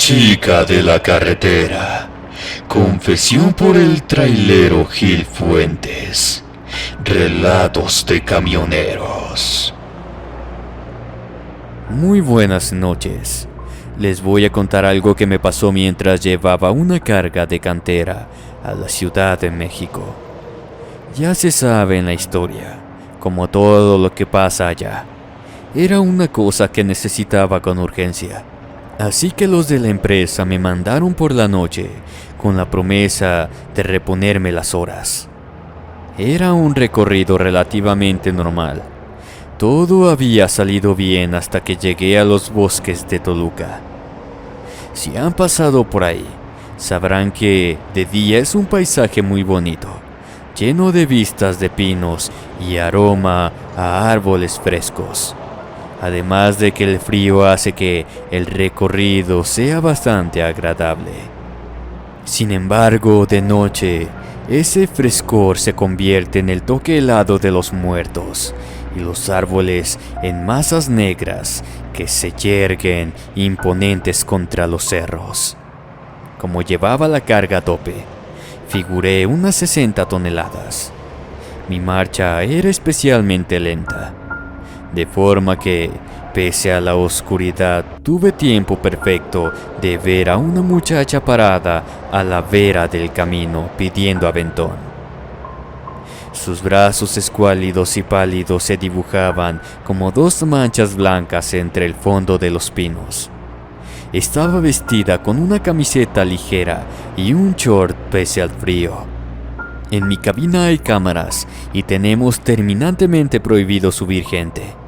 Chica de la carretera. Confesión por el trailero Gil Fuentes. Relatos de camioneros. Muy buenas noches. Les voy a contar algo que me pasó mientras llevaba una carga de cantera a la Ciudad de México. Ya se sabe en la historia, como todo lo que pasa allá. Era una cosa que necesitaba con urgencia. Así que los de la empresa me mandaron por la noche con la promesa de reponerme las horas. Era un recorrido relativamente normal. Todo había salido bien hasta que llegué a los bosques de Toluca. Si han pasado por ahí, sabrán que de día es un paisaje muy bonito, lleno de vistas de pinos y aroma a árboles frescos. Además de que el frío hace que el recorrido sea bastante agradable. Sin embargo, de noche, ese frescor se convierte en el toque helado de los muertos y los árboles en masas negras que se yerguen imponentes contra los cerros. Como llevaba la carga a tope, figuré unas 60 toneladas. Mi marcha era especialmente lenta, de forma que, pese a la oscuridad, tuve tiempo perfecto de ver a una muchacha parada a la vera del camino pidiendo aventón. Sus brazos escuálidos y pálidos se dibujaban como dos manchas blancas entre el fondo de los pinos. Estaba vestida con una camiseta ligera y un short pese al frío. En mi cabina hay cámaras y tenemos terminantemente prohibido subir gente.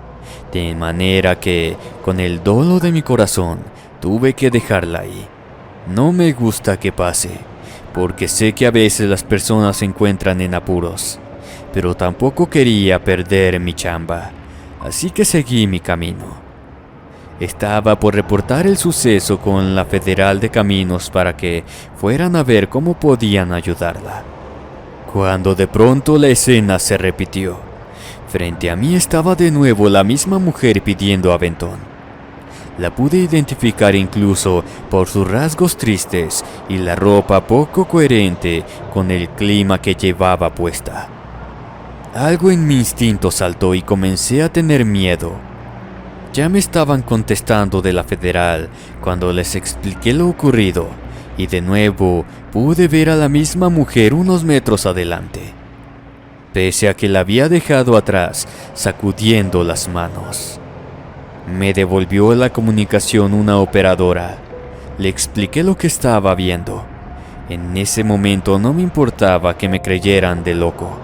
De manera que, con el dolo de mi corazón, tuve que dejarla ahí. No me gusta que pase, porque sé que a veces las personas se encuentran en apuros, pero tampoco quería perder mi chamba, así que seguí mi camino. Estaba por reportar el suceso con la Federal de Caminos para que fueran a ver cómo podían ayudarla, cuando de pronto la escena se repitió. Frente a mí estaba de nuevo la misma mujer pidiendo aventón. La pude identificar incluso por sus rasgos tristes y la ropa poco coherente con el clima que llevaba puesta. Algo en mi instinto saltó y comencé a tener miedo. Ya me estaban contestando de la Federal cuando les expliqué lo ocurrido y de nuevo pude ver a la misma mujer unos metros adelante. Pese a que la había dejado atrás, sacudiendo las manos. Me devolvió la comunicación una operadora. Le expliqué lo que estaba viendo. En ese momento no me importaba que me creyeran de loco.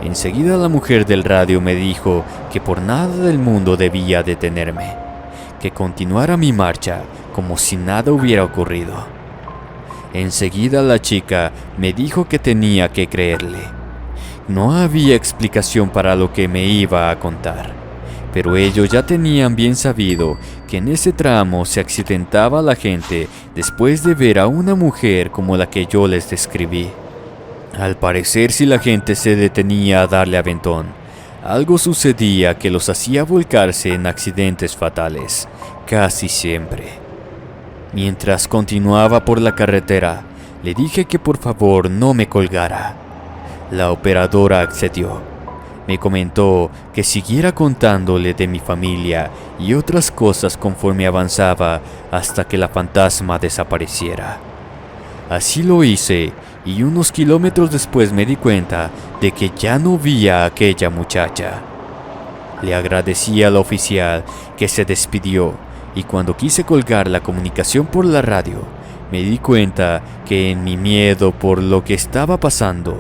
Enseguida la mujer del radio me dijo que por nada del mundo debía detenerme, que continuara mi marcha como si nada hubiera ocurrido. Enseguida la chica me dijo que tenía que creerle. No había explicación para lo que me iba a contar, pero ellos ya tenían bien sabido que en ese tramo se accidentaba la gente después de ver a una mujer como la que yo les describí. Al parecer, si la gente se detenía a darle aventón, algo sucedía que los hacía volcarse en accidentes fatales, casi siempre. Mientras continuaba por la carretera, le dije que por favor no me colgara. La operadora accedió. Me comentó que siguiera contándole de mi familia y otras cosas conforme avanzaba hasta que la fantasma desapareciera. Así lo hice y unos kilómetros después me di cuenta de que ya no vi a aquella muchacha. Le agradecí al oficial que se despidió y cuando quise colgar la comunicación por la radio, me di cuenta que en mi miedo por lo que estaba pasando,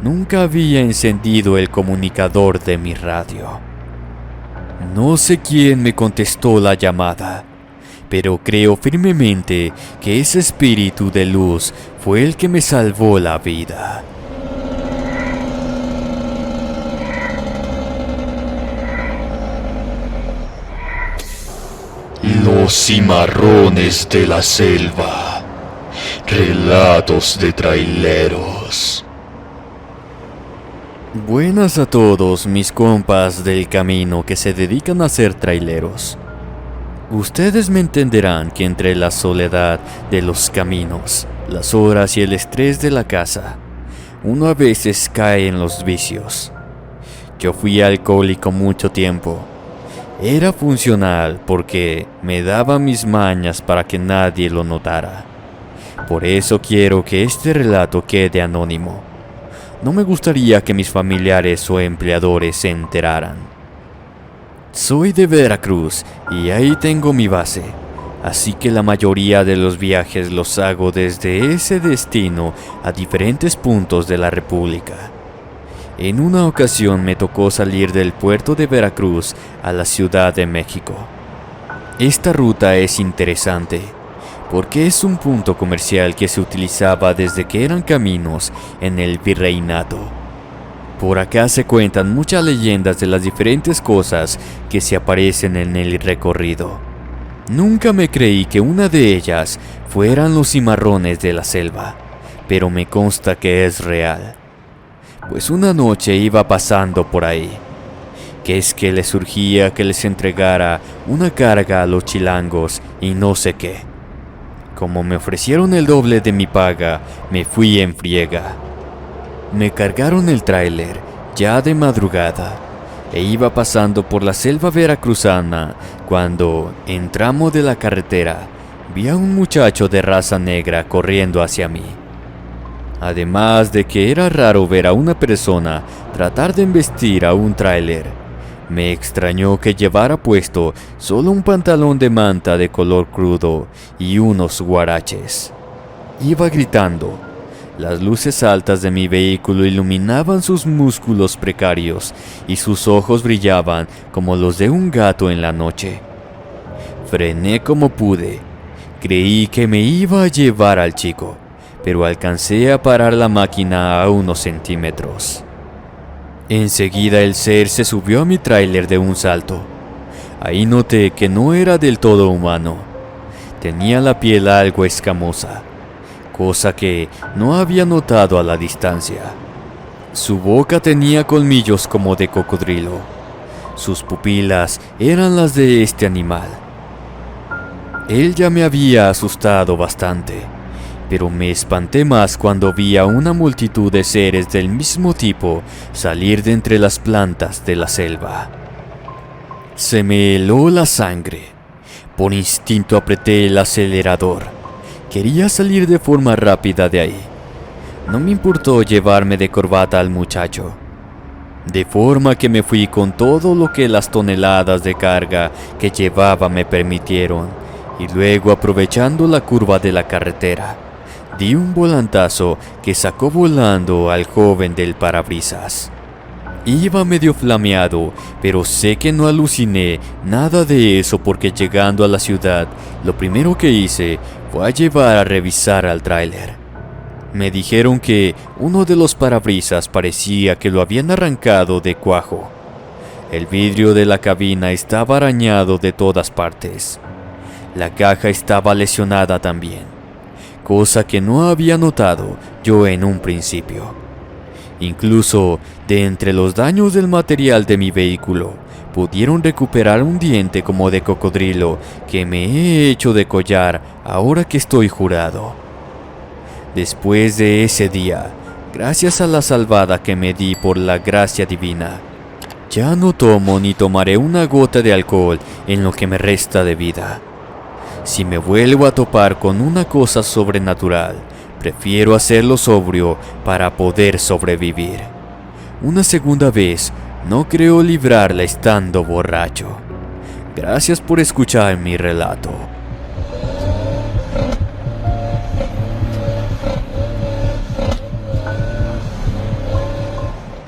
nunca había encendido el comunicador de mi radio. No sé quién me contestó la llamada, pero creo firmemente que ese espíritu de luz fue el que me salvó la vida. Los cimarrones de la selva. Relatos de traileros. Buenas a todos mis compas del camino que se dedican a ser traileros. Ustedes me entenderán que entre la soledad de los caminos, las horas y el estrés de la casa, uno a veces cae en los vicios. Yo fui alcohólico mucho tiempo. Era funcional porque me daba mis mañas para que nadie lo notara. Por eso quiero que este relato quede anónimo. No me gustaría que mis familiares o empleadores se enteraran. Soy de Veracruz y ahí tengo mi base, así que la mayoría de los viajes los hago desde ese destino a diferentes puntos de la República. En una ocasión me tocó salir del puerto de Veracruz a la Ciudad de México. Esta ruta es interesante porque es un punto comercial que se utilizaba desde que eran caminos en el virreinato. Por acá se cuentan muchas leyendas de las diferentes cosas que se aparecen en el recorrido. Nunca me creí que una de ellas fueran los cimarrones de la selva, pero me consta que es real. Pues una noche iba pasando por ahí, que es que les surgía que les entregara una carga a los chilangos y no sé qué. Como me ofrecieron el doble de mi paga, me fui en friega. Me cargaron el tráiler ya de madrugada e iba pasando por la selva veracruzana cuando, en tramo de la carretera, vi a un muchacho de raza negra corriendo hacia mí. Además de que era raro ver a una persona tratar de embestir a un tráiler, me extrañó que llevara puesto solo un pantalón de manta de color crudo y unos huaraches. Iba gritando. Las luces altas de mi vehículo iluminaban sus músculos precarios y sus ojos brillaban como los de un gato en la noche. Frené como pude. Creí que me iba a llevar al chico, pero alcancé a parar la máquina a unos centímetros. Enseguida el ser se subió a mi tráiler de un salto. Ahí noté que no era del todo humano. Tenía la piel algo escamosa, cosa que no había notado a la distancia. Su boca tenía colmillos como de cocodrilo. Sus pupilas eran las de este animal. Él ya me había asustado bastante, pero me espanté más cuando vi a una multitud de seres del mismo tipo salir de entre las plantas de la selva. Se me heló la sangre. Por instinto apreté el acelerador. Quería salir de forma rápida de ahí. No me importó llevarme de corbata al muchacho. De forma que me fui con todo lo que las toneladas de carga que llevaba me permitieron, y luego, aprovechando la curva de la carretera, di un volantazo que sacó volando al joven del parabrisas. Iba medio flameado, pero sé que no aluciné nada de eso porque llegando a la ciudad, lo primero que hice fue a llevar a revisar al tráiler. Me dijeron que uno de los parabrisas parecía que lo habían arrancado de cuajo. El vidrio de la cabina estaba arañado de todas partes. La caja estaba lesionada también, cosa que no había notado yo en un principio. Incluso, de entre los daños del material de mi vehículo, pudieron recuperar un diente como de cocodrilo que me he hecho de collar ahora que estoy jurado. Después de ese día, gracias a la salvada que me di por la gracia divina, ya no tomo ni tomaré una gota de alcohol en lo que me resta de vida. Si me vuelvo a topar con una cosa sobrenatural, prefiero hacerlo sobrio para poder sobrevivir. Una segunda vez, no creo librarla estando borracho. Gracias por escuchar mi relato.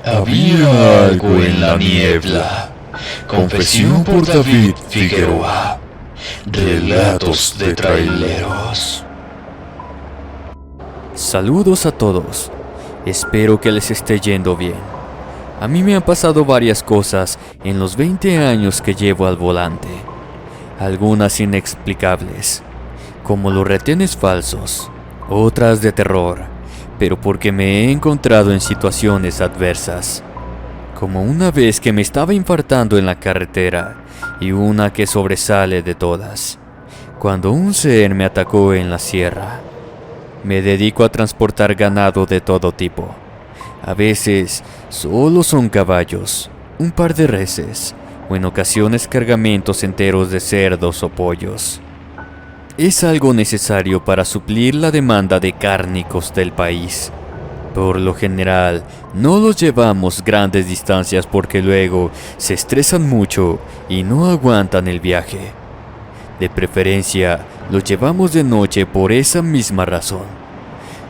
Había algo en la niebla. Confesión por David Figueroa. Relatos de traileros. Saludos a todos. Espero que les esté yendo bien. A mí me han pasado varias cosas en los 20 años que llevo al volante. Algunas inexplicables, como los retenes falsos, otras de terror, pero porque me he encontrado en situaciones adversas. como una vez que me estaba infartando en la carretera y una que sobresale de todas, cuando un ser me atacó en la sierra. Me dedico a transportar ganado de todo tipo. A veces solo son caballos, un par de reses, o en ocasiones cargamentos enteros de cerdos o pollos. Es algo necesario para suplir la demanda de cárnicos del país. Por lo general, no los llevamos grandes distancias porque luego se estresan mucho y no aguantan el viaje. De preferencia, los llevamos de noche por esa misma razón.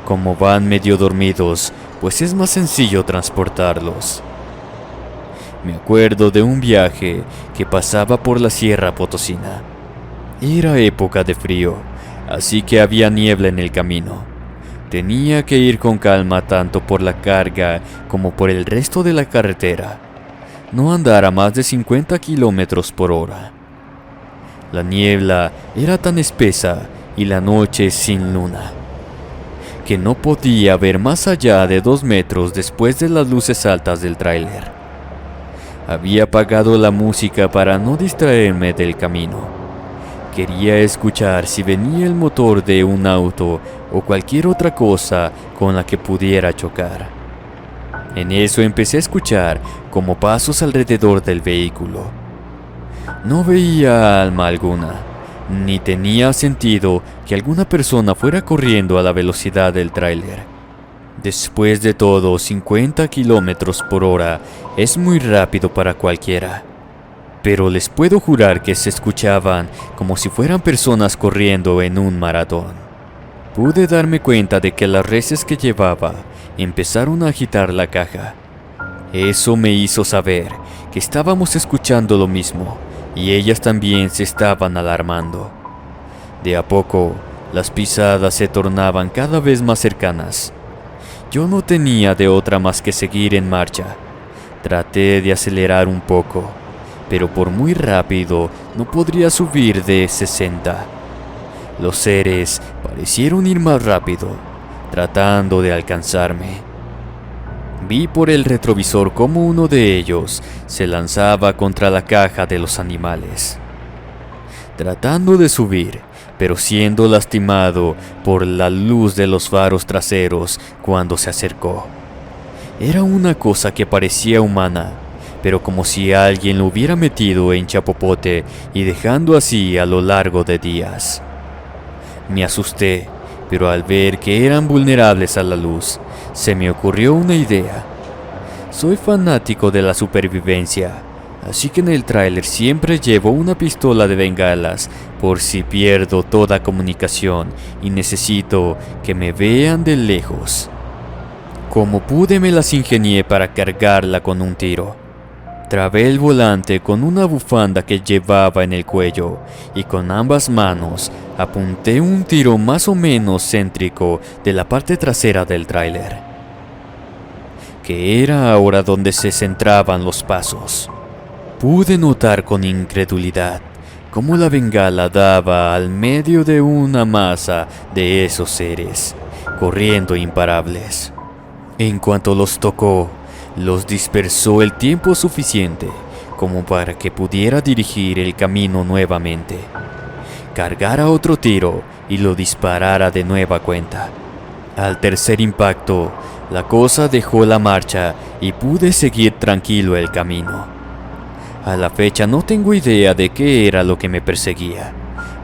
Como van medio dormidos, pues es más sencillo transportarlos. Me acuerdo de un viaje que pasaba por la Sierra Potosina. Era época de frío, así que había niebla en el camino. Tenía que ir con calma tanto por la carga como por el resto de la carretera. No andar a más de 50 kilómetros por hora. La niebla era tan espesa y la noche sin luna, que no podía ver más allá de 2 metros después de las luces altas del tráiler. Había apagado la música para no distraerme del camino. Quería escuchar si venía el motor de un auto o cualquier otra cosa con la que pudiera chocar. En eso empecé a escuchar como pasos alrededor del vehículo. No veía alma alguna, ni tenía sentido que alguna persona fuera corriendo a la velocidad del tráiler. Después de todo, 50 kilómetros por hora es muy rápido para cualquiera. Pero les puedo jurar que se escuchaban como si fueran personas corriendo en un maratón. Pude darme cuenta de que las reses que llevaba empezaron a agitar la caja. Eso me hizo saber que estábamos escuchando lo mismo y ellas también se estaban alarmando. De a poco, las pisadas se tornaban cada vez más cercanas. Yo no tenía de otra más que seguir en marcha. Traté de acelerar un poco, pero por muy rápido no podría subir de 60. Los seres parecieron ir más rápido, tratando de alcanzarme. Vi por el retrovisor cómo uno de ellos se lanzaba contra la caja de los animales, tratando de subir, pero siendo lastimado por la luz de los faros traseros cuando se acercó. Era una cosa que parecía humana, pero como si alguien lo hubiera metido en chapopote y dejando así a lo largo de días. Me asusté, pero al ver que eran vulnerables a la luz, se me ocurrió una idea. Soy fanático de la supervivencia, así que en el tráiler siempre llevo una pistola de bengalas por si pierdo toda comunicación y necesito que me vean de lejos. Como pude me las ingenié para cargarla con un tiro. Trabé el volante con una bufanda que llevaba en el cuello y con ambas manos apunté un tiro más o menos céntrico de la parte trasera del tráiler, que era ahora donde se centraban los pasos. Pude notar con incredulidad cómo la bengala daba al medio de una masa de esos seres, corriendo imparables. En cuanto los tocó, los dispersó el tiempo suficiente como para que pudiera dirigir el camino nuevamente, cargara otro tiro y lo disparara de nueva cuenta. Al tercer impacto, la cosa dejó la marcha y pude seguir tranquilo el camino. A la fecha no tengo idea de qué era lo que me perseguía,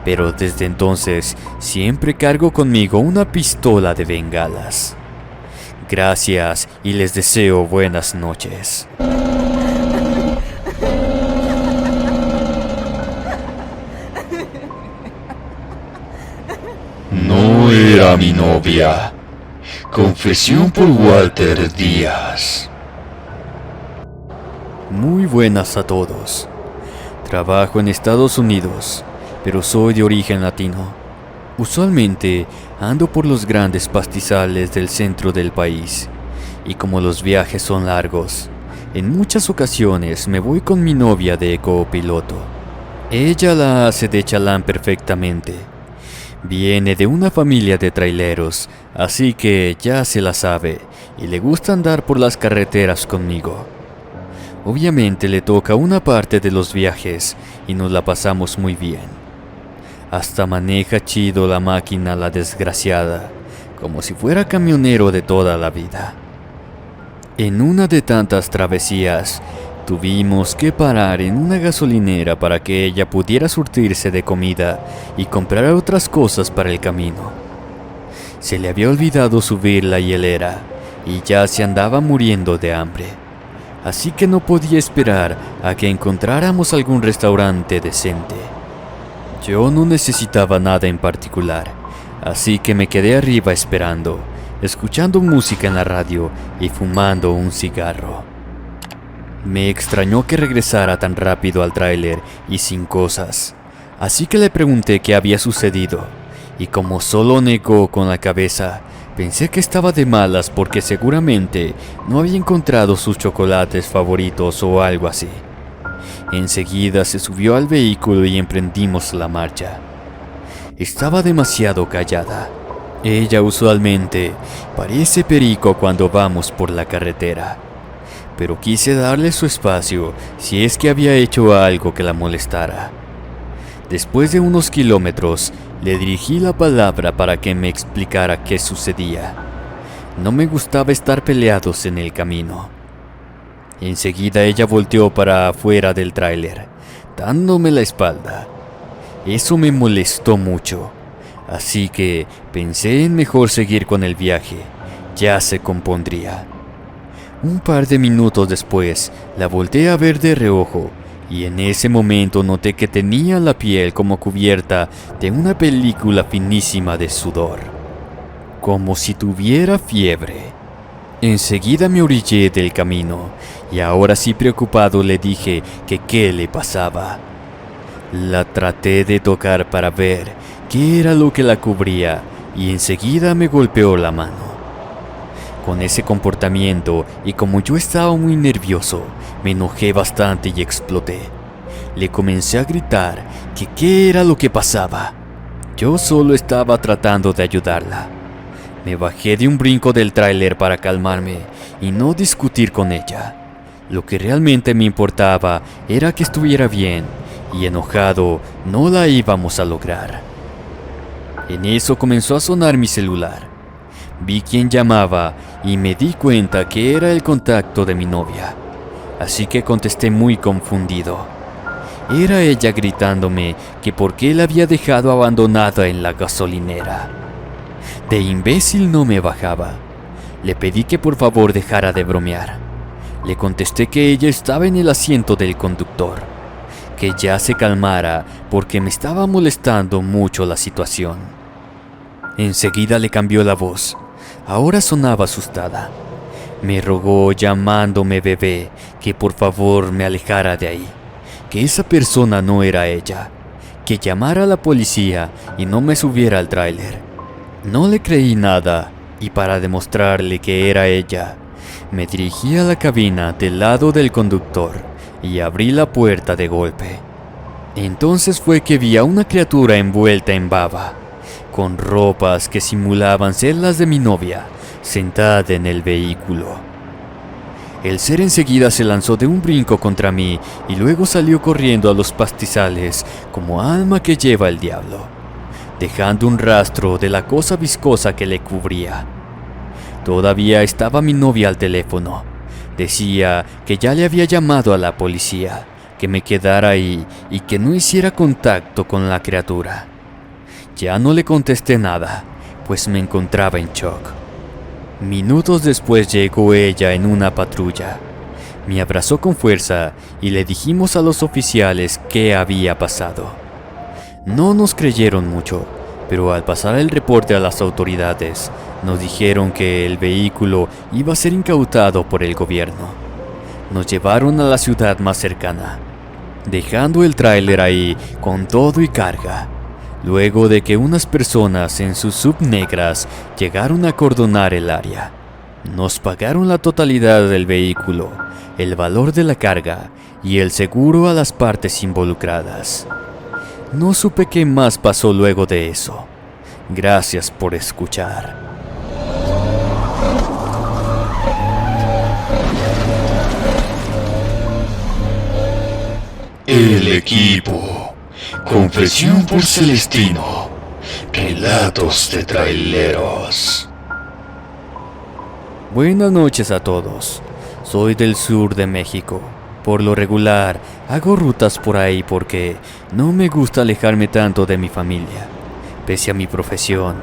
pero desde entonces siempre cargo conmigo una pistola de bengalas. Gracias y les deseo buenas noches. No era mi novia. Confesión por Walter Díaz. Muy buenas a todos. Trabajo en Estados Unidos, pero soy de origen latino. Usualmente ando por los grandes pastizales del centro del país, y como los viajes son largos, en muchas ocasiones me voy con mi novia de copiloto. Ella la hace de chalán perfectamente. Viene de una familia de traileros, así que ya se la sabe y le gusta andar por las carreteras conmigo. Obviamente le toca una parte de los viajes y nos la pasamos muy bien. Hasta maneja chido la máquina la desgraciada, como si fuera camionero de toda la vida. En una de tantas travesías, tuvimos que parar en una gasolinera para que ella pudiera surtirse de comida y comprar otras cosas para el camino. Se le había olvidado subir la hielera y ya se andaba muriendo de hambre, así que no podía esperar a que encontráramos algún restaurante decente. Yo no necesitaba nada en particular, así que me quedé arriba esperando, escuchando música en la radio y fumando un cigarro. Me extrañó que regresara tan rápido al tráiler y sin cosas, así que le pregunté qué había sucedido, y como solo negó con la cabeza, pensé que estaba de malas porque seguramente no había encontrado sus chocolates favoritos o algo así. Enseguida se subió al vehículo y emprendimos la marcha. Estaba demasiado callada. Ella usualmente parece perico cuando vamos por la carretera, pero quise darle su espacio si es que había hecho algo que la molestara. Después de unos kilómetros, le dirigí la palabra para que me explicara qué sucedía. No me gustaba estar peleados en el camino. Enseguida ella volteó para afuera del tráiler, dándome la espalda. Eso me molestó mucho, así que pensé en mejor seguir con el viaje. Ya se compondría. Un par de minutos después, la volteé a ver de reojo, y en ese momento noté que tenía la piel como cubierta de una película finísima de sudor, como si tuviera fiebre. Enseguida me orillé del camino, y ahora sí preocupado le dije que qué le pasaba. La traté de tocar para ver qué era lo que la cubría, y enseguida me golpeó la mano. Con ese comportamiento, y como yo estaba muy nervioso, me enojé bastante y exploté. Le comencé a gritar que qué era lo que pasaba. Yo solo estaba tratando de ayudarla. Me bajé de un brinco del tráiler para calmarme y no discutir con ella. Lo que realmente me importaba era que estuviera bien, y enojado no la íbamos a lograr. En eso comenzó a sonar mi celular. Vi quién llamaba y me di cuenta que era el contacto de mi novia, así que contesté muy confundido. Era ella gritándome que por qué la había dejado abandonada en la gasolinera. De imbécil no me bajaba. Le pedí que por favor dejara de bromear. Le contesté que ella estaba en el asiento del conductor, que ya se calmara porque me estaba molestando mucho la situación. Enseguida le cambió la voz. Ahora sonaba asustada. Me rogó llamándome bebé que por favor me alejara de ahí, que esa persona no era ella, que llamara a la policía y no me subiera al tráiler. No le creí nada y para demostrarle que era ella, me dirigí a la cabina del lado del conductor y abrí la puerta de golpe. Entonces fue que vi a una criatura envuelta en baba, con ropas que simulaban ser las de mi novia, sentada en el vehículo. El ser enseguida se lanzó de un brinco contra mí y luego salió corriendo a los pastizales como alma que lleva el diablo, dejando un rastro de la cosa viscosa que le cubría. Todavía estaba mi novia al teléfono. Decía que ya le había llamado a la policía, que me quedara ahí y que no hiciera contacto con la criatura. Ya no le contesté nada, pues me encontraba en shock. Minutos después llegó ella en una patrulla. Me abrazó con fuerza y le dijimos a los oficiales qué había pasado. No nos creyeron mucho, pero al pasar el reporte a las autoridades, nos dijeron que el vehículo iba a ser incautado por el gobierno. Nos llevaron a la ciudad más cercana, dejando el tráiler ahí con todo y carga. Luego de que unas personas en sus sub negras llegaron a acordonar el área, nos pagaron la totalidad del vehículo, el valor de la carga y el seguro a las partes involucradas. No supe qué más pasó luego de eso. Gracias por escuchar. El equipo. Confesión por Celestino. Relatos de traileros. Buenas noches a todos. Soy del sur de México. Por lo regular, hago rutas por ahí porque no me gusta alejarme tanto de mi familia. Pese a mi profesión,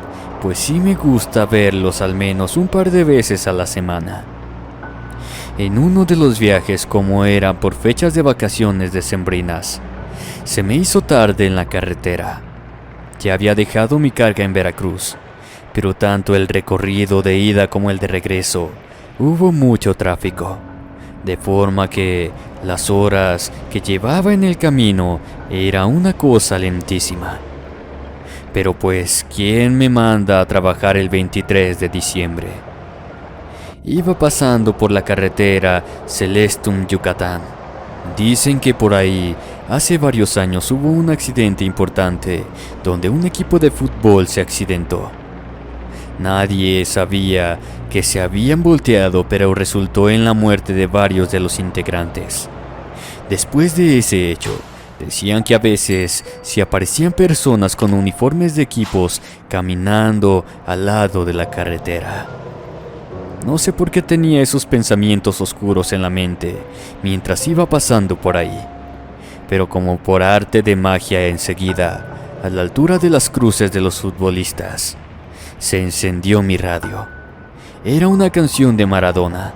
pues sí me gusta verlos al menos un par de veces a la semana. En uno de los viajes, como eran por fechas de vacaciones decembrinas, se me hizo tarde en la carretera. Ya había dejado mi carga en Veracruz, pero tanto el recorrido de ida como el de regreso, hubo mucho tráfico, de forma que las horas que llevaba en el camino era una cosa lentísima. Pero pues, ¿quién me manda a trabajar el 23 de diciembre? Iba pasando por la carretera Celestum, Yucatán. Dicen que por ahí, hace varios años hubo un accidente importante donde un equipo de fútbol se accidentó. Nadie sabía que se habían volteado, pero resultó en la muerte de varios de los integrantes. Después de ese hecho, decían que a veces se aparecían personas con uniformes de equipos caminando al lado de la carretera. No sé por qué tenía esos pensamientos oscuros en la mente mientras iba pasando por ahí, pero como por arte de magia enseguida, a la altura de las cruces de los futbolistas, se encendió mi radio. Era una canción de Maradona.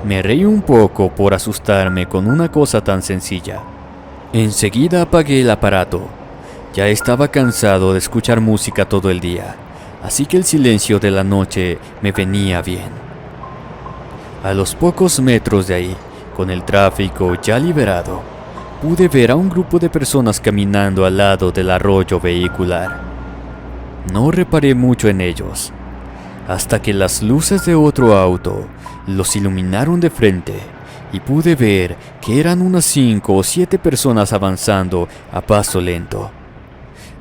Me reí un poco por asustarme con una cosa tan sencilla. Enseguida apagué el aparato. Ya estaba cansado de escuchar música todo el día, así que el silencio de la noche me venía bien. A los pocos metros de ahí, con el tráfico ya liberado, pude ver a un grupo de personas caminando al lado del arroyo vehicular. No reparé mucho en ellos, hasta que las luces de otro auto los iluminaron de frente y pude ver que eran unas 5 o 7 personas avanzando a paso lento.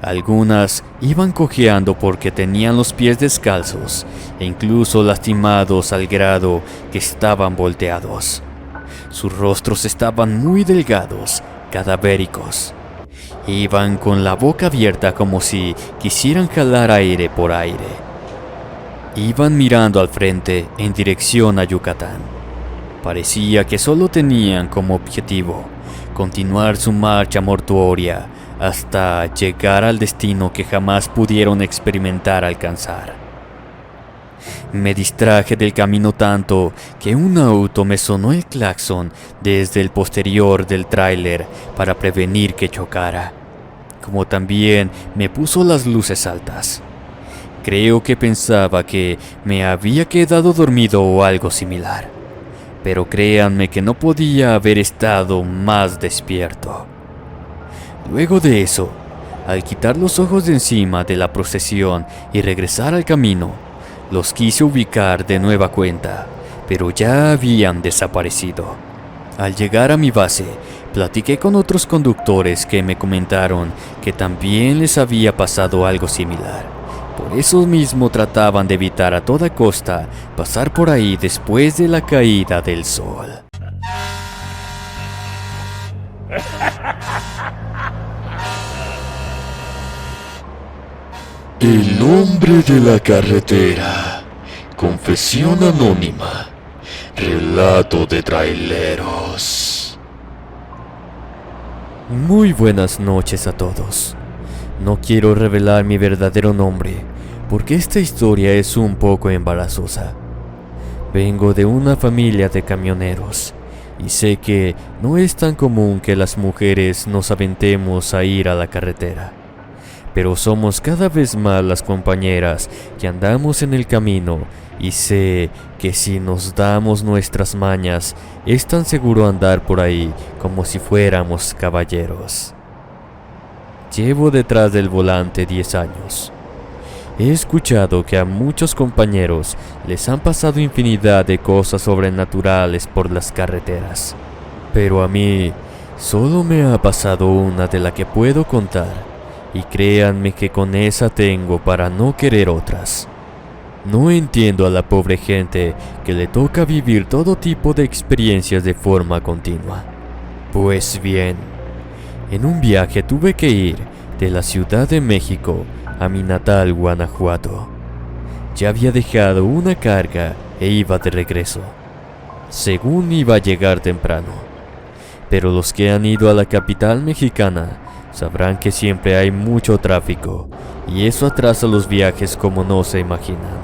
Algunas iban cojeando porque tenían los pies descalzos e incluso lastimados al grado que estaban volteados. Sus rostros estaban muy delgados, cadavéricos. Iban con la boca abierta como si quisieran jalar aire por aire. Iban mirando al frente en dirección a Yucatán. Parecía que solo tenían como objetivo continuar su marcha mortuoria hasta llegar al destino que jamás pudieron experimentar alcanzar. Me distraje del camino tanto que un auto me sonó el claxon desde el posterior del tráiler para prevenir que chocara, como también me puso las luces altas. Creo que pensaba que me había quedado dormido o algo similar, pero créanme que no podía haber estado más despierto. Luego de eso, al quitar los ojos de encima de la procesión y regresar al camino, los quise ubicar de nueva cuenta, pero ya habían desaparecido. Al llegar a mi base, platiqué con otros conductores que me comentaron que también les había pasado algo similar. Por eso mismo trataban de evitar a toda costa pasar por ahí después de la caída del sol. El hombre de la carretera. Confesión anónima. Relato de traileros. Muy buenas noches a todos. No quiero revelar mi verdadero nombre, porque esta historia es un poco embarazosa. Vengo de una familia de camioneros, y sé que no es tan común que las mujeres nos aventemos a ir a la carretera. Pero somos cada vez más las compañeras que andamos en el camino, y sé que si nos damos nuestras mañas, es tan seguro andar por ahí como si fuéramos caballeros. Llevo detrás del volante 10 años. He escuchado que a muchos compañeros les han pasado infinidad de cosas sobrenaturales por las carreteras, pero a mí solo me ha pasado una de la que puedo contar. Y créanme que con esa tengo para no querer otras. No entiendo a la pobre gente que le toca vivir todo tipo de experiencias de forma continua. Pues bien, En un viaje tuve que ir de la Ciudad de México a mi natal Guanajuato. Ya había dejado una carga e iba de regreso. Según iba a llegar temprano. Pero los que han ido a la capital mexicana sabrán que siempre hay mucho tráfico y eso atrasa los viajes como no se imaginan.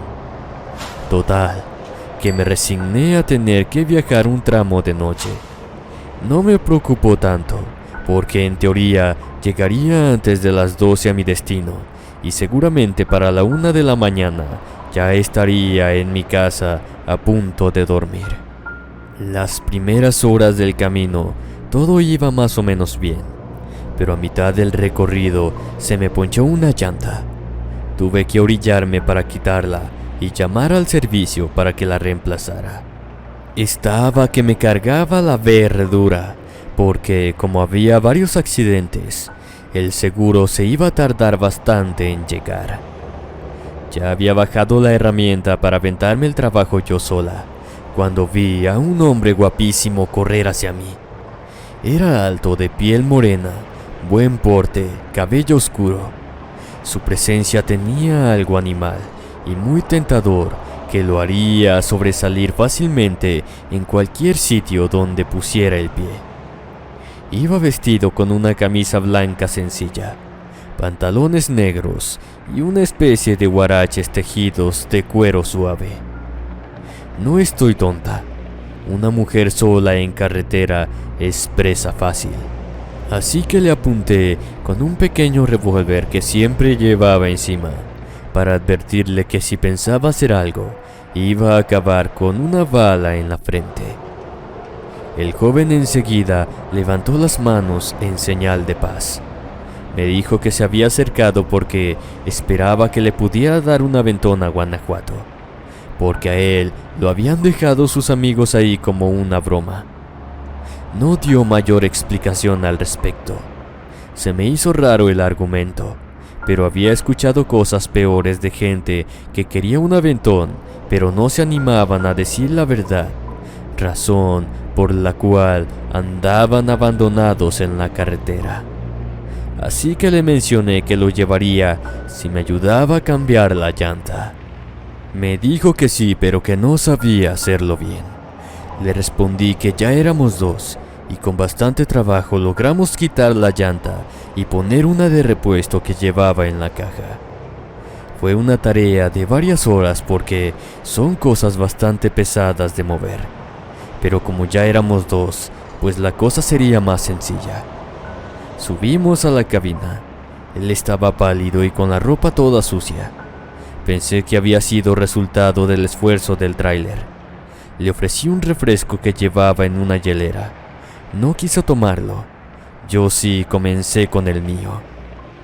Total, que me resigné a tener que viajar un tramo de noche. No me preocupó tanto, porque en teoría llegaría antes de las 12 a mi destino y seguramente para la 1 de la mañana ya estaría en mi casa a punto de dormir. Las primeras horas del camino todo iba más o menos bien, pero a mitad del recorrido se me ponchó una llanta. Tuve que orillarme para quitarla y llamar al servicio para que la reemplazara. Estaba que me cargaba la verdura, porque como había varios accidentes, el seguro se iba a tardar bastante en llegar. Ya había bajado la herramienta para aventarme el trabajo yo sola, cuando vi a un hombre guapísimo correr hacia mí. Era alto, de piel morena, buen porte, cabello oscuro. Su presencia tenía algo animal y muy tentador que lo haría sobresalir fácilmente en cualquier sitio donde pusiera el pie. Iba vestido con una camisa blanca sencilla, pantalones negros y una especie de huaraches tejidos de cuero suave. No estoy tonta. Una mujer sola en carretera es presa fácil. Así que le apunté con un pequeño revólver que siempre llevaba encima, para advertirle que si pensaba hacer algo, iba a acabar con una bala en la frente. El joven enseguida levantó las manos en señal de paz. Me dijo que se había acercado porque esperaba que le pudiera dar un aventón a Guanajuato, porque a él lo habían dejado sus amigos ahí como una broma. No dio mayor explicación al respecto. Se me hizo raro el argumento, pero había escuchado cosas peores de gente que quería un aventón, pero no se animaban a decir la verdad, razón por la cual andaban abandonados en la carretera. Así que le mencioné que lo llevaría si me ayudaba a cambiar la llanta. Me dijo que sí, pero que no sabía hacerlo bien. Le respondí que ya éramos dos y con bastante trabajo logramos quitar la llanta y poner una de repuesto que llevaba en la caja. Fue una tarea de varias horas porque son cosas bastante pesadas de mover, pero como ya éramos dos, pues la cosa sería más sencilla. Subimos a la cabina. Él estaba pálido y con la ropa toda sucia. Pensé que había sido resultado del esfuerzo del tráiler. Le ofrecí un refresco que llevaba en una hielera. No quiso tomarlo. Yo sí comencé con el mío.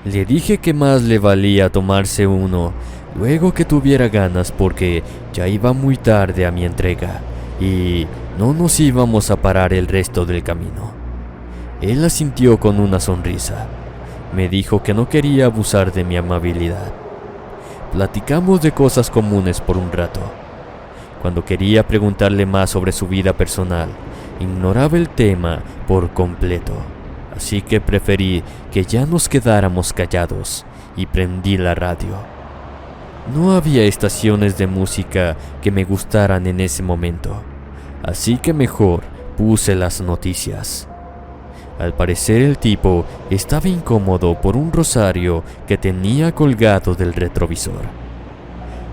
Le dije que más le valía tomarse uno luego que tuviera ganas porque ya iba muy tarde a mi entrega y no nos íbamos a parar el resto del camino. Él asintió con una sonrisa. Me dijo que no quería abusar de mi amabilidad. Platicamos de cosas comunes por un rato. Cuando quería preguntarle más sobre su vida personal, ignoraba el tema por completo. Así que preferí que ya nos quedáramos callados y prendí la radio. No había estaciones de música que me gustaran en ese momento, así que mejor puse las noticias. Al parecer el tipo estaba incómodo por un rosario que tenía colgado del retrovisor.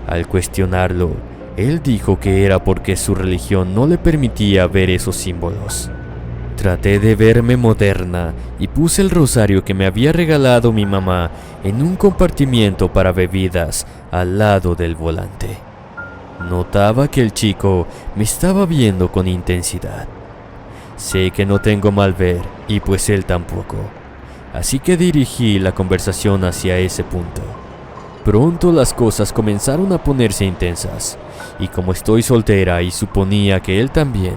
Al cuestionarlo, él dijo que era porque su religión no le permitía ver esos símbolos. Traté de verme moderna y puse el rosario que me había regalado mi mamá en un compartimiento para bebidas al lado del volante. Notaba que el chico me estaba viendo con intensidad. Sé que no tengo mal ver y pues él tampoco, así que dirigí la conversación hacia ese punto. Pronto las cosas comenzaron a ponerse intensas y como estoy soltera y suponía que él también,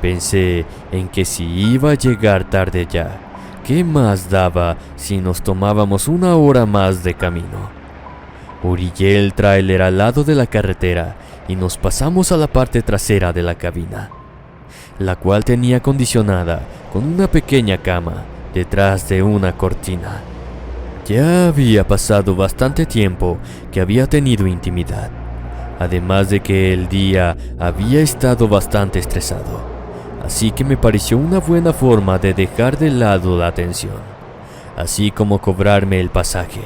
pensé en que si iba a llegar tarde ya, ¿qué más daba si nos tomábamos una hora más de camino? Orillé el tráiler al lado de la carretera y nos pasamos a la parte trasera de la cabina, la cual tenía acondicionada con una pequeña cama detrás de una cortina. Ya había pasado bastante tiempo que había tenido intimidad, además de que el día había estado bastante estresado, así que me pareció una buena forma de dejar de lado la tensión, así como cobrarme el pasaje,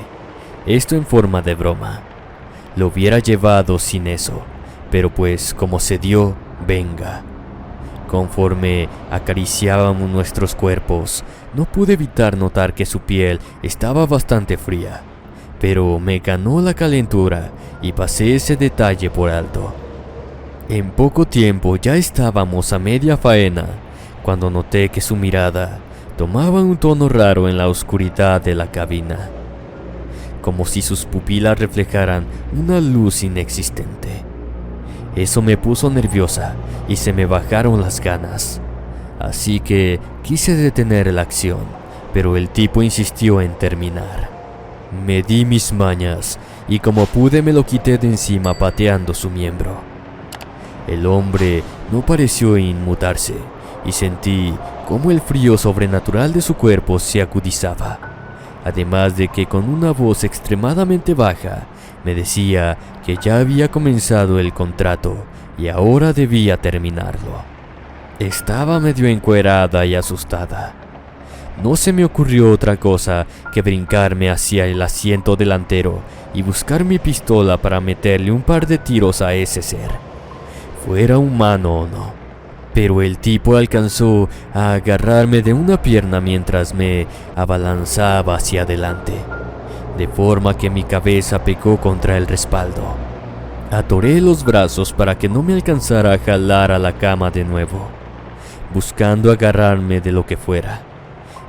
esto en forma de broma. Lo hubiera llevado sin eso, pero pues como se dio, venga. Conforme acariciábamos nuestros cuerpos, no pude evitar notar que su piel estaba bastante fría, pero me ganó la calentura y pasé ese detalle por alto. En poco tiempo ya estábamos a media faena, cuando noté que su mirada tomaba un tono raro en la oscuridad de la cabina, como si sus pupilas reflejaran una luz inexistente. Eso me puso nerviosa y se me bajaron las ganas, así que quise detener la acción, pero el tipo insistió en terminar. Me di mis mañas y como pude me lo quité de encima pateando su miembro. El hombre no pareció inmutarse y sentí cómo el frío sobrenatural de su cuerpo se agudizaba, además de que con una voz extremadamente baja me decía que ya había comenzado el contrato y ahora debía terminarlo. Estaba medio encuerada y asustada. No se me ocurrió otra cosa que brincarme hacia el asiento delantero y buscar mi pistola para meterle un par de tiros a ese ser, fuera humano o no. Pero el tipo alcanzó a agarrarme de una pierna mientras me abalanzaba hacia adelante, de forma que mi cabeza pegó contra el respaldo. Atoré los brazos para que no me alcanzara a jalar a la cama de nuevo, buscando agarrarme de lo que fuera.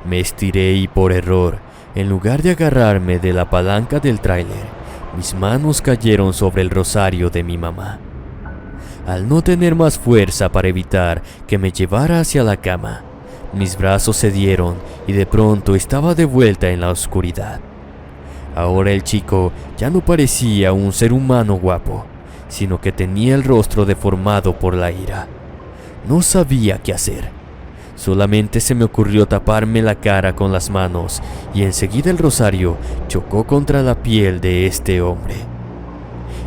Me estiré y por error, en lugar de agarrarme de la palanca del tráiler, mis manos cayeron sobre el rosario de mi mamá. Al no tener más fuerza para evitar que me llevara hacia la cama, mis brazos cedieron y de pronto estaba de vuelta en la oscuridad. Ahora el chico ya no parecía un ser humano guapo, sino que tenía el rostro deformado por la ira. No sabía qué hacer. Solamente se me ocurrió taparme la cara con las manos y enseguida el rosario chocó contra la piel de este hombre,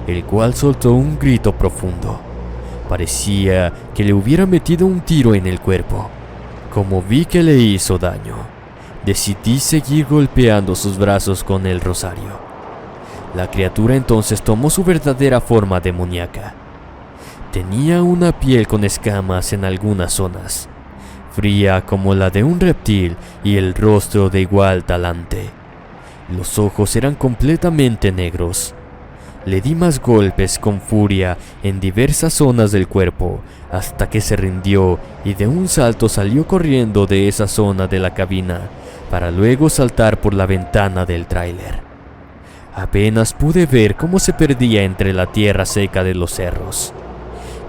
el cual soltó un grito profundo. Parecía que le hubiera metido un tiro en el cuerpo. Como vi que le hizo daño, decidí seguir golpeando sus brazos con el rosario. La criatura entonces tomó su verdadera forma demoníaca. Tenía una piel con escamas en algunas zonas, fría como la de un reptil y el rostro de igual talante. Los ojos eran completamente negros. Le di más golpes con furia en diversas zonas del cuerpo hasta que se rindió y de un salto salió corriendo de esa zona de la cabina para luego saltar por la ventana del tráiler. Apenas pude ver cómo se perdía entre la tierra seca de los cerros.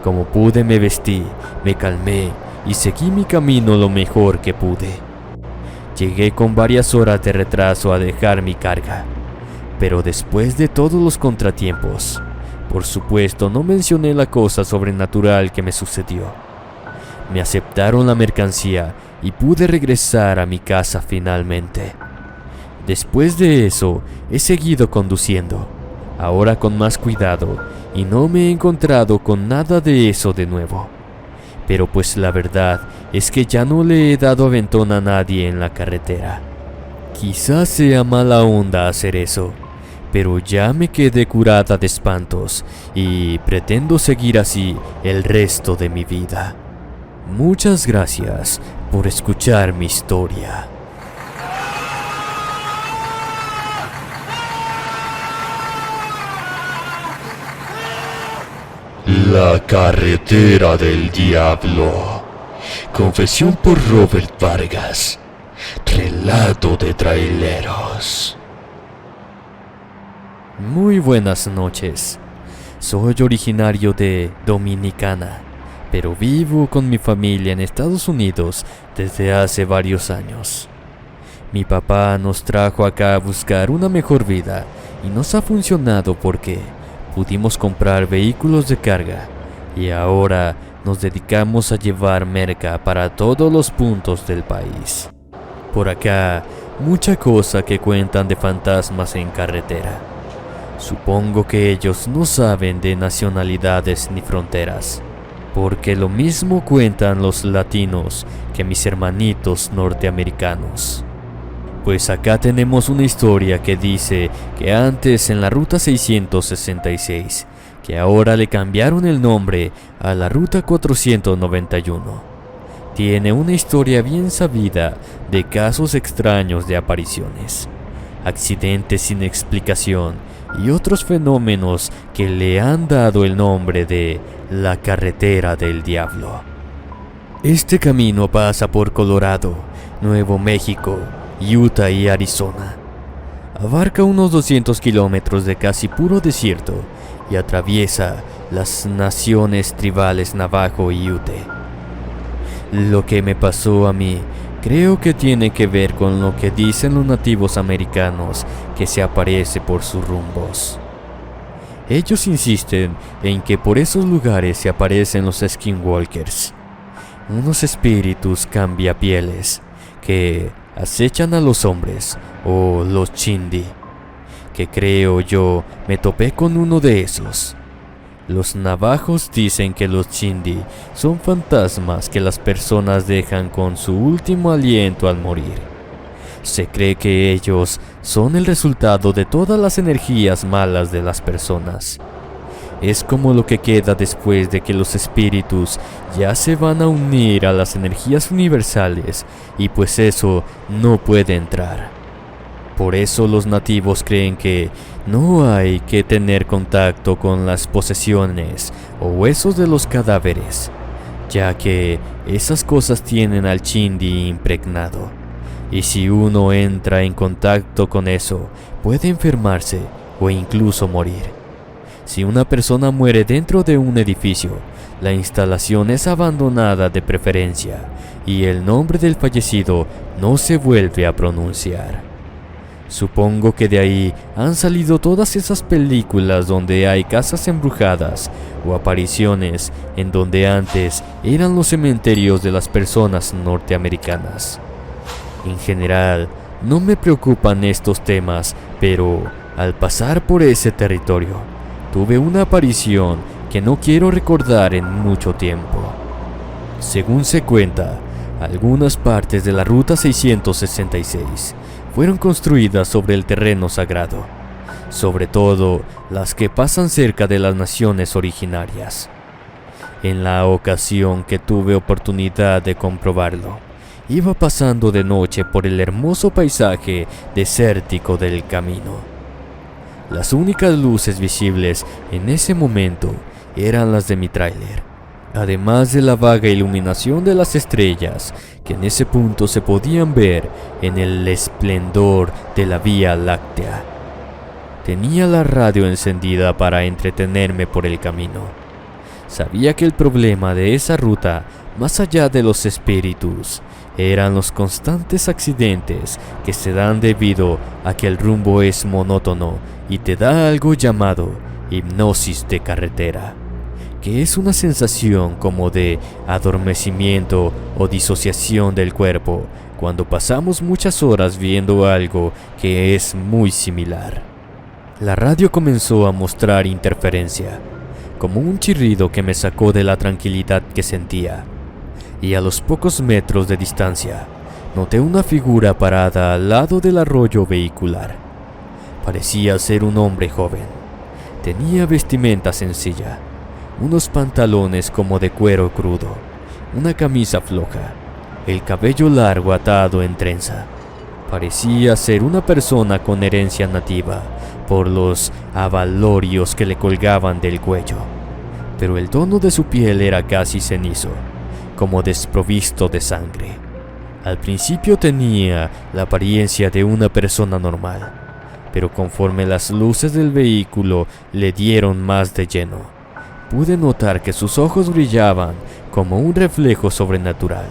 Como pude me vestí, me calmé y seguí mi camino lo mejor que pude. Llegué con varias horas de retraso a dejar mi carga, pero después de todos los contratiempos, por supuesto no mencioné la cosa sobrenatural que me sucedió. Me aceptaron la mercancía y pude regresar a mi casa finalmente. Después de eso, he seguido conduciendo, ahora con más cuidado, y no me he encontrado con nada de eso de nuevo. Pero pues la verdad es que ya no le he dado aventón a nadie en la carretera. Quizás sea mala onda hacer eso, pero ya me quedé curada de espantos y pretendo seguir así el resto de mi vida. Muchas gracias por escuchar mi historia. La carretera del diablo. Confesión por Robert Vargas. Relato de traileros. Muy buenas noches. Soy originario de Dominicana, pero vivo con mi familia en Estados Unidos desde hace varios años. Mi papá nos trajo acá a buscar una mejor vida y nos ha funcionado porque pudimos comprar vehículos de carga y ahora nos dedicamos a llevar merca para todos los puntos del país. Por acá, mucha cosa que cuentan de fantasmas en carretera. Supongo que ellos no saben de nacionalidades ni fronteras, porque lo mismo cuentan los latinos que mis hermanitos norteamericanos. Pues acá tenemos una historia que dice que antes en la ruta 666, que ahora le cambiaron el nombre a la ruta 491, tiene una historia bien sabida de casos extraños de apariciones, accidentes sin explicación y otros fenómenos que le han dado el nombre de la carretera del diablo. Este camino pasa por Colorado, Nuevo México, Utah y Arizona. Abarca unos 200 kilómetros de casi puro desierto y atraviesa las naciones tribales Navajo y Ute. Lo que me pasó a mí creo que tiene que ver con lo que dicen los nativos americanos que se aparece por sus rumbos. Ellos insisten en que por esos lugares se aparecen los skinwalkers, unos espíritus cambiapieles que acechan a los hombres, o los chindi, que creo yo me topé con uno de esos. Los navajos dicen que los chindi son fantasmas que las personas dejan con su último aliento al morir. Se cree que ellos son el resultado de todas las energías malas de las personas. Es como lo que queda después de que los espíritus ya se van a unir a las energías universales, y pues eso no puede entrar. Por eso los nativos creen que no hay que tener contacto con las posesiones o huesos de los cadáveres, ya que esas cosas tienen al chindi impregnado, y si uno entra en contacto con eso, puede enfermarse o incluso morir. Si una persona muere dentro de un edificio, la instalación es abandonada de preferencia y el nombre del fallecido no se vuelve a pronunciar. Supongo que de ahí han salido todas esas películas donde hay casas embrujadas o apariciones en donde antes eran los cementerios de las personas norteamericanas. En general, no me preocupan estos temas, pero al pasar por ese territorio, tuve una aparición que no quiero recordar en mucho tiempo. Según se cuenta, algunas partes de la Ruta 666 fueron construidas sobre el terreno sagrado, sobre todo las que pasan cerca de las naciones originarias. En la ocasión que tuve oportunidad de comprobarlo, iba pasando de noche por el hermoso paisaje desértico del camino. Las únicas luces visibles en ese momento eran las de mi tráiler, además de la vaga iluminación de las estrellas que en ese punto se podían ver en el esplendor de la Vía Láctea. Tenía la radio encendida para entretenerme por el camino. Sabía que el problema de esa ruta, más allá de los espíritus, eran los constantes accidentes que se dan debido a que el rumbo es monótono y te da algo llamado hipnosis de carretera, que es una sensación como de adormecimiento o disociación del cuerpo cuando pasamos muchas horas viendo algo que es muy similar. La radio comenzó a mostrar interferencia, como un chirrido que me sacó de la tranquilidad que sentía. Y a los pocos metros de distancia, noté una figura parada al lado del arroyo vehicular. Parecía ser un hombre joven. Tenía vestimenta sencilla, unos pantalones como de cuero crudo, una camisa floja, el cabello largo atado en trenza. Parecía ser una persona con herencia nativa por los abalorios que le colgaban del cuello, pero el tono de su piel era casi cenizo, como desprovisto de sangre. Al principio tenía la apariencia de una persona normal, pero conforme las luces del vehículo le dieron más de lleno, pude notar que sus ojos brillaban como un reflejo sobrenatural,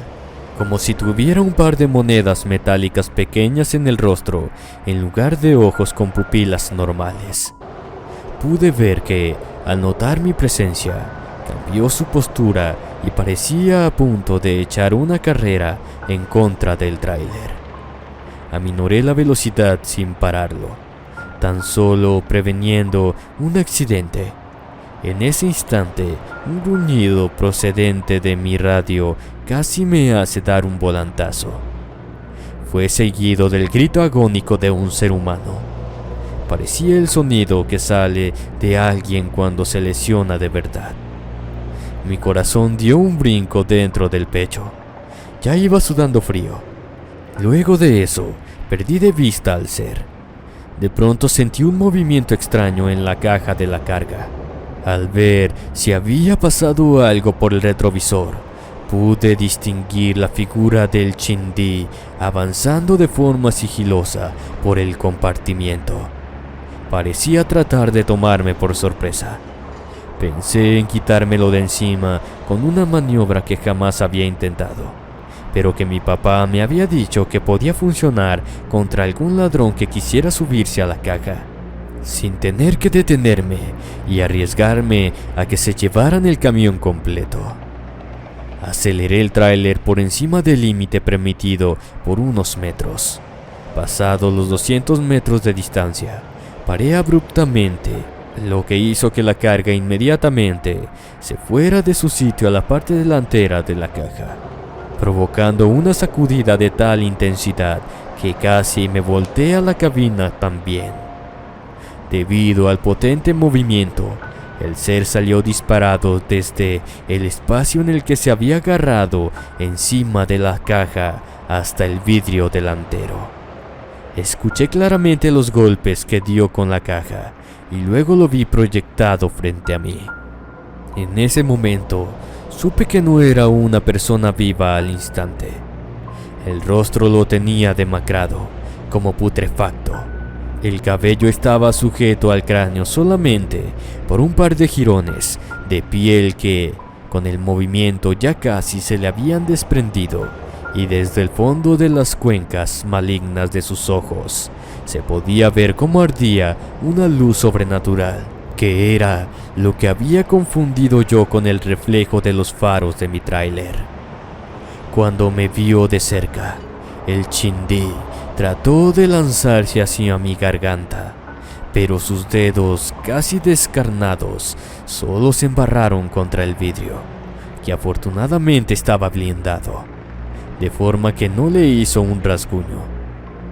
como si tuviera un par de monedas metálicas pequeñas en el rostro en lugar de ojos con pupilas normales. Pude ver que, al notar mi presencia, cambió su postura y parecía a punto de echar una carrera en contra del tráiler. aminoré la velocidad sin pararlo, tan solo preveniendo un accidente. En ese instante, un gruñido procedente de mi radio casi me hace dar un volantazo. Fue seguido del grito agónico de un ser humano. Parecía el sonido que sale de alguien cuando se lesiona de verdad. Mi corazón dio un brinco dentro del pecho. Ya iba sudando frío. Luego de eso, perdí de vista al ser. De pronto sentí un movimiento extraño en la caja de la carga. Al ver si había pasado algo por el retrovisor, pude distinguir la figura del Chindí avanzando de forma sigilosa por el compartimiento. Parecía tratar de tomarme por sorpresa. Pensé en quitármelo de encima con una maniobra que jamás había intentado, pero que mi papá me había dicho que podía funcionar contra algún ladrón que quisiera subirse a la caja, sin tener que detenerme y arriesgarme a que se llevaran el camión completo. Aceleré el tráiler por encima del límite permitido por unos metros. Pasados los 200 metros de distancia, paré abruptamente, lo que hizo que la carga inmediatamente se fuera de su sitio a la parte delantera de la caja, provocando una sacudida de tal intensidad que casi me volteé a la cabina también. Debido al potente movimiento, el ser salió disparado desde el espacio en el que se había agarrado encima de la caja hasta el vidrio delantero. Escuché claramente los golpes que dio con la caja y luego lo vi proyectado frente a mí. En ese momento, supe que no era una persona viva al instante. El rostro lo tenía demacrado, como putrefacto. El cabello estaba sujeto al cráneo solamente por un par de jirones de piel que, con el movimiento, ya casi se le habían desprendido, y desde el fondo de las cuencas malignas de sus ojos se podía ver cómo ardía una luz sobrenatural, que era lo que había confundido yo con el reflejo de los faros de mi tráiler. Cuando me vio de cerca, el Chindí trató de lanzarse hacia mi garganta, pero sus dedos, casi descarnados, solo se embarraron contra el vidrio, que afortunadamente estaba blindado, de forma que no le hizo un rasguño.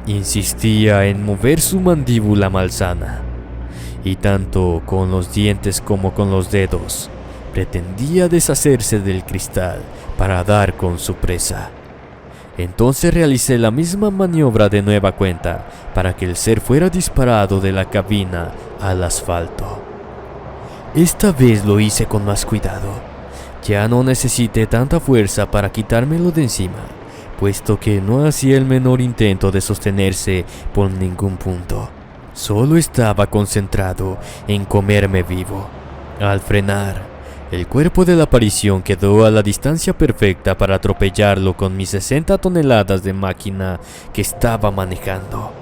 Insistía en mover su mandíbula malsana, y tanto con los dientes como con los dedos, pretendía deshacerse del cristal para dar con su presa. Entonces realicé la misma maniobra de nueva cuenta para que el ser fuera disparado de la cabina al asfalto. Esta vez lo hice con más cuidado. Ya no necesité tanta fuerza para quitármelo de encima, puesto que no hacía el menor intento de sostenerse por ningún punto. Solo estaba concentrado en comerme vivo. Al frenar, el cuerpo de la aparición quedó a la distancia perfecta para atropellarlo con mis 60 toneladas de máquina que estaba manejando.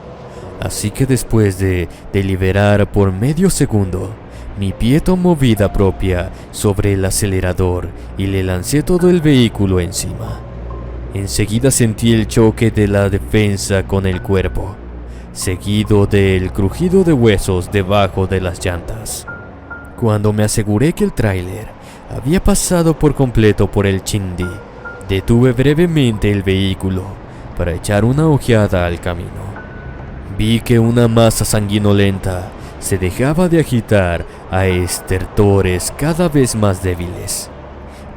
Así que después de deliberar por medio segundo, mi pie tomó vida propia sobre el acelerador y le lancé todo el vehículo encima. Enseguida sentí el choque de la defensa con el cuerpo, seguido del crujido de huesos debajo de las llantas. Cuando me aseguré que el tráiler había pasado por completo por el Chindí, detuve brevemente el vehículo para echar una ojeada al camino. Vi que una masa sanguinolenta se dejaba de agitar a estertores cada vez más débiles.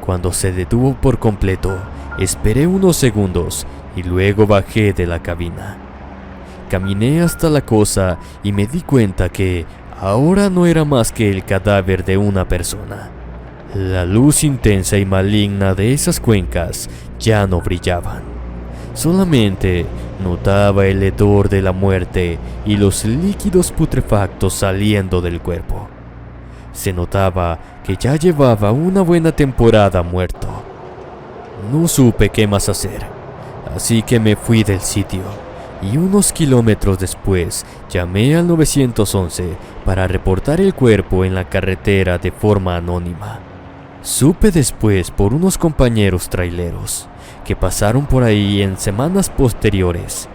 Cuando se detuvo por completo, esperé unos segundos y luego bajé de la cabina. Caminé hasta la cosa y me di cuenta que ahora no era más que el cadáver de una persona. La luz intensa y maligna de esas cuencas ya no brillaban. Solamente notaba el hedor de la muerte y los líquidos putrefactos saliendo del cuerpo. Se notaba que ya llevaba una buena temporada muerto. No supe qué más hacer, así que me fui del sitio y unos kilómetros después llamé al 911 para reportar el cuerpo en la carretera de forma anónima. Supe después por unos compañeros traileros que pasaron por ahí en semanas posteriores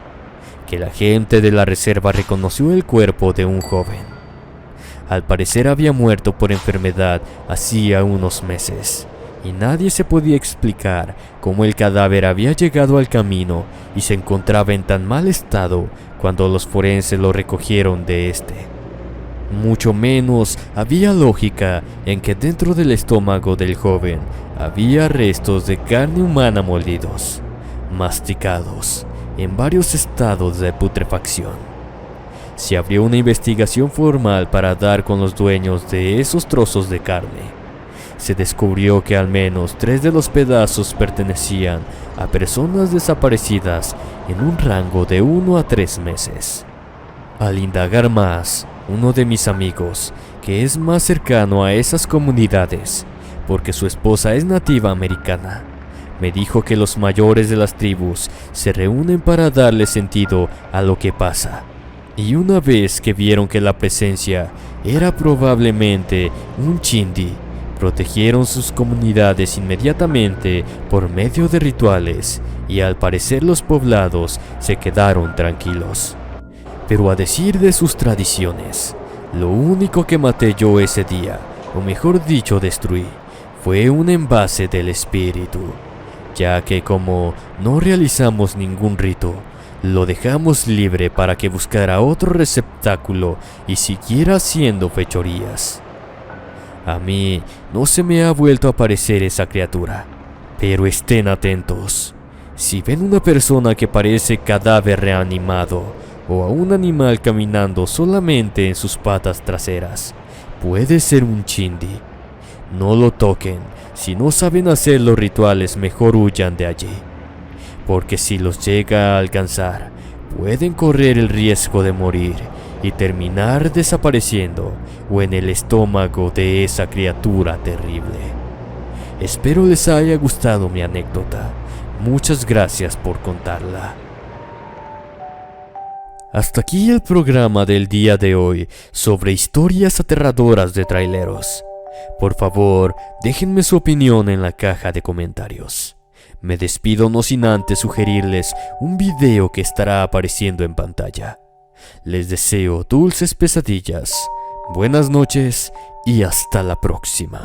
que la gente de la reserva reconoció el cuerpo de un joven. Al parecer había muerto por enfermedad hacía unos meses, y nadie se podía explicar cómo el cadáver había llegado al camino y se encontraba en tan mal estado cuando los forenses lo recogieron de este. Mucho menos había lógica en que dentro del estómago del joven había restos de carne humana molidos, masticados, en varios estados de putrefacción. Se abrió una investigación formal para dar con los dueños de esos trozos de carne. Se descubrió que al menos 3 de los pedazos pertenecían a personas desaparecidas en un rango de 1 a 3 meses. Al indagar más, uno de mis amigos, que es más cercano a esas comunidades, porque su esposa es nativa americana, me dijo que los mayores de las tribus se reúnen para darle sentido a lo que pasa. Y una vez que vieron que la presencia era probablemente un chindi, protegieron sus comunidades inmediatamente por medio de rituales, y al parecer los poblados se quedaron tranquilos. Pero a decir de sus tradiciones, lo único que maté yo ese día, o mejor dicho destruí, fue un envase del espíritu, ya que como no realizamos ningún rito, lo dejamos libre para que buscara otro receptáculo y siguiera haciendo fechorías. A mí no se me ha vuelto a aparecer esa criatura, pero estén atentos. Si ven una persona que parece cadáver reanimado o a un animal caminando solamente en sus patas traseras, puede ser un chindi. No lo toquen. Si no saben hacer los rituales, mejor huyan de allí, porque si los llega a alcanzar, pueden correr el riesgo de morir y terminar desapareciendo o en el estómago de esa criatura terrible. Espero les haya gustado mi anécdota. Muchas gracias por contarla. Hasta aquí el programa del día de hoy sobre historias aterradoras de traileros. Por favor, déjenme su opinión en la caja de comentarios. Me despido no sin antes sugerirles un video que estará apareciendo en pantalla. Les deseo dulces pesadillas, buenas noches y hasta la próxima.